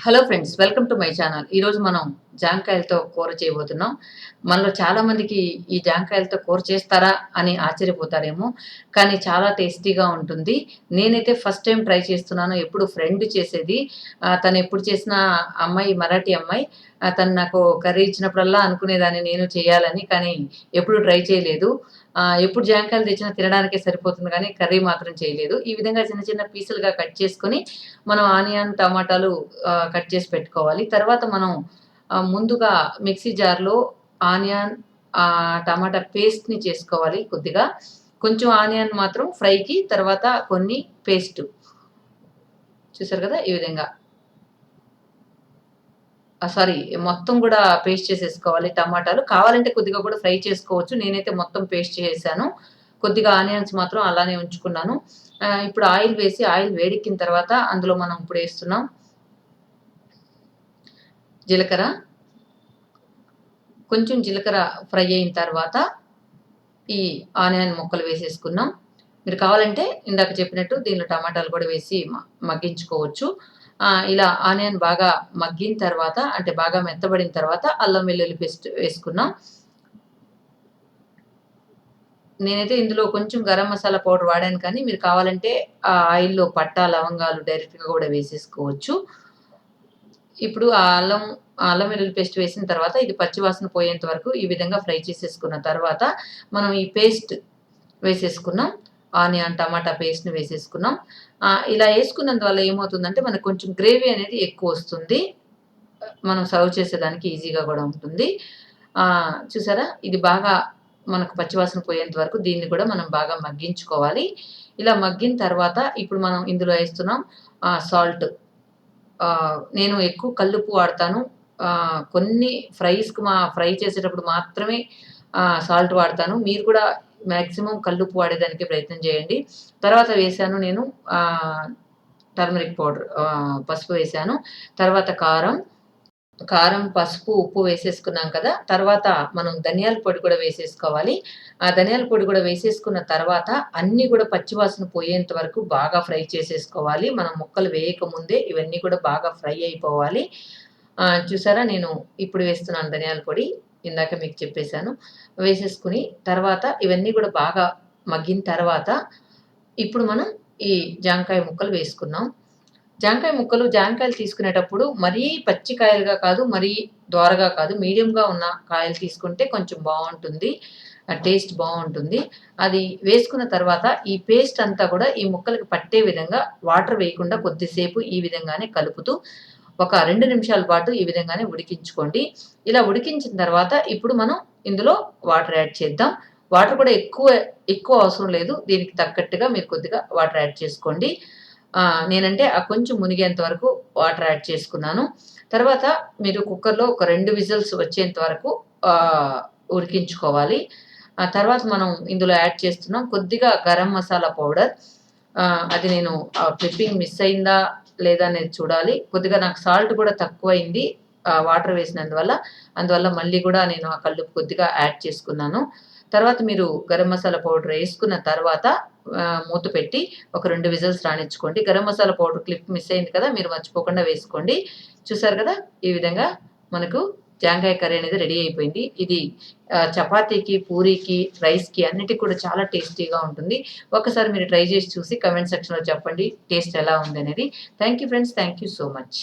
Hello friends, welcome to my channel. ఈరోజు మనం జాంకాయలతో కూర చేయబోతున్నాం. మనలో చాలామందికి ఈ జాంకాయలతో కూర చేస్తారా అని ఆశ్చర్యపోతారేమో, కానీ చాలా టేస్టీగా ఉంటుంది. నేనైతే ఫస్ట్ టైం ట్రై చేస్తున్నాను. ఎప్పుడు ఫ్రెండ్ చేసేది. తను ఎప్పుడు చేసిన అమ్మాయి మరాఠీ అమ్మాయి. తను నాకు కర్రీ ఇచ్చినప్పుడల్లా అనుకునేదాన్ని నేను చేయాలని. కానీ ఎప్పుడు ట్రై చేయలేదు. ఎప్పుడు జాంకాయలు తెచ్చినా తినడానికే సరిపోతుంది గానీ కర్రీ మాత్రం చేయలేదు. ఈ విధంగా చిన్న చిన్న పీసులుగా కట్ చేసుకొని మనం ఆనియన్, టమాటాలు కట్ చేసి పెట్టుకోవాలి. తర్వాత మనం ముందుగా మిక్సీ జార్‌లో ఆనియన్, టమాటా పేస్ట్‌ని చేసుకోవాలి కొద్దిగా. కొంచెం ఆనియన్ మాత్రం ఫ్రైకి, తర్వాత కొన్ని పేస్టు. చూసారు కదా! ఈ విధంగా. సారీ, మొత్తం గూడా పేస్ట్ చేసేసుకోవాలి టమాటాలు. కావాలంటే కొద్దిగా కూడా ఫ్రై చేసుకోవచ్చు. నేనైతే మొత్తం పేస్ట్ చేసేసాను. కొద్దిగా ఆనియన్స్ మాత్రం అలానే ఉంచుకున్నాను. ఇప్పుడు ఆయిల్ వేసి ఆయిల్ వేడెక్కిన తర్వాత అందులో మనం ఇప్పుడేస్తున్నాం జీలకర్ర. కొంచెం జీలకర్ర ఫ్రై అయిన తర్వాత ఈ ఆనియన్ ముక్కలు వేసేసుకున్నాం. మీరు కావాలంటే ఇందాక చెప్పినట్టు దీనిలో టమాటాలు కూడా వేసి మగ్గించుకోవచ్చు. ఇలా ఆనియన్ బాగా మగ్గిన తర్వాత, అంటే బాగా మెత్తబడిన తర్వాత అల్లం వెల్లుల్లి పేస్ట్ వేసుకున్నాం. నేనైతే ఇందులో కొంచెం గరం మసాలా పౌడర్ వాడాను, కానీ మీరు కావాలంటే ఆ ఆయిల్‌లో పట్టా, లవంగాలు డైరెక్ట్‌గా కూడా వేసేసుకోవచ్చు. ఇప్పుడు అల్లం వెల్లుల్లి పేస్ట్ వేసిన తర్వాత ఇది పచ్చి వాసన పోయేంత వరకు ఈ విధంగా ఫ్రై చేసేసుకున్న తర్వాత మనం ఈ పేస్ట్ వేసేసుకున్నాం. ఆనియన్, టమాటా పేస్ట్‌ని వేసేసుకున్నాం. ఇలా యేసుకున్నందువల్ల ఏమవుతుందంటే మనకు కొంచెం గ్రేవీ అనేది ఎక్కువొస్తుంది. మనం సర్వ్ చేసేదానికి ఈజీగా గూడా ఉంటుంది. చూసారా? ఇది బాగా మనకు పచ్చివాసన పోయేంత వరకు దీన్ని కూడా మనం బాగా మగ్గించుకోవాలి. ఇలా మగ్గిన తర్వాత ఇప్పుడు మనం ఇందులో యేస్తున్నాం సాల్ట్. నేను ఎక్కువ కల్లుప్పు వాడతాను. కొన్ని ఫ్రై చేసేటప్పుడు మాత్రమే సాల్ట్ వాడతాను. మీరు కూడా మాక్సిమం కల్లుప్పు వాడేదానికే ప్రయత్నం చేయండి. తర్వాత వేశాను నేను టర్మరిక్ పౌడర్, పసుపు వేశాను. తర్వాత కారం, పసుపు, ఉప్పు వేసేసుకున్నాం కదా! తర్వాత మనం ధనియాల పొడి కూడా వేసేసుకోవాలి. ఆ ధనియాల పొడి కూడా వేసేసుకున్న తర్వాత అన్నీ కూడా పచ్చివాసన పోయేంత వరకు బాగా ఫ్రై చేసేసుకోవాలి. మనం ముక్కలు వేయకముందే ఇవన్నీ కూడా బాగా ఫ్రై అయిపోవాలి. చూసారా, నేను ఇప్పుడు వేస్తున్నాను ధనియాల పొడి. ఇందాక మీకు చెప్పేసాను. వేసేసుకొని తర్వాత ఇవన్నీ కూడా బాగా మగ్గిన తర్వాత ఇప్పుడు మనం ఈ జాంకాయ ముక్కలు వేసుకున్నాం. జాంకాయలు తీసుకునేటప్పుడు మరీ పచ్చి కాయలుగా కాదు, మరీ దోరగా కాదు, మీడియంగా ఉన్న కాయలు తీసుకుంటే కొంచెం బావుంటుంది. టేస్ట్ బావుంటుంది. అది వేసుకున్న తర్వాత ఈ పేస్ట్ అంతా కూడా ఈ ముక్కలకి పట్టే విధంగా వాటర్ వేయకుండా కొద్దిసేపు ఈ విధంగానే కలుపుతూ ఒక 2 నిమిషాల పాటు ఈ విధంగానే ఉడికించుకోండి. ఇలా ఉడికించిన తర్వాత ఇప్పుడు మనం ఇందులో వాటర్ యాడ్ చేద్దాం. వాటర్ కూడా ఎక్కువ అవసరం లేదు. దీనికి తగ్గట్టుగా మీరు కొద్దిగా వాటర్ యాడ్ చేసుకోండి. నేనంటే కొంచెం మునిగేంత వరకు వాటర్ యాడ్ చేసుకున్నాను. తర్వాత మీరు కుక్కర్‌లో ఒక 2 విజిల్స్ వచ్చేంత వరకు ఉడికించుకోవాలి. తర్వాత మనం ఇందులో యాడ్ చేస్తున్నాం కొద్దిగా గరం మసాలా పౌడర్. అది నేను క్లిప్పింగ్ మిస్ అయిందా లేదా అనేది చూడాలి. కొద్దిగా నాకు సాల్ట్ కూడా తక్కువైంది వాటర్ వేసినందువల్ల. అందువల్ల మళ్ళీ కూడా నేను ఆ కల్లుప్పు కొద్దిగా యాడ్ చేసుకున్నాను. తర్వాత మీరు గరం మసాలా పౌడర్ యేసుకున్న తర్వాత మూత పెట్టి ఒక 2 విజిల్స్ రానిచ్చుకోండి. Garam masala powder clip miss అయింది కదా! మీరు మర్చిపోకుండా వేసుకోండి. చూసారు కదా! ఈ విధంగా మనకు జాంకాయ కర్రీ అనేది రెడీ అయిపోయింది. ఇది చపాతీకి, పూరీకి, రైస్‌కి అన్నిటికి కూడా చాలా టేస్టీగా ఉంటుంది. ఒక్కసారి మీరు ట్రై చేసి చూసి కామెంట్ సెక్షన్‌లో చెప్పండి టేస్ట్ ఎలా ఉందనేది. Thank you friends. Thank you so much.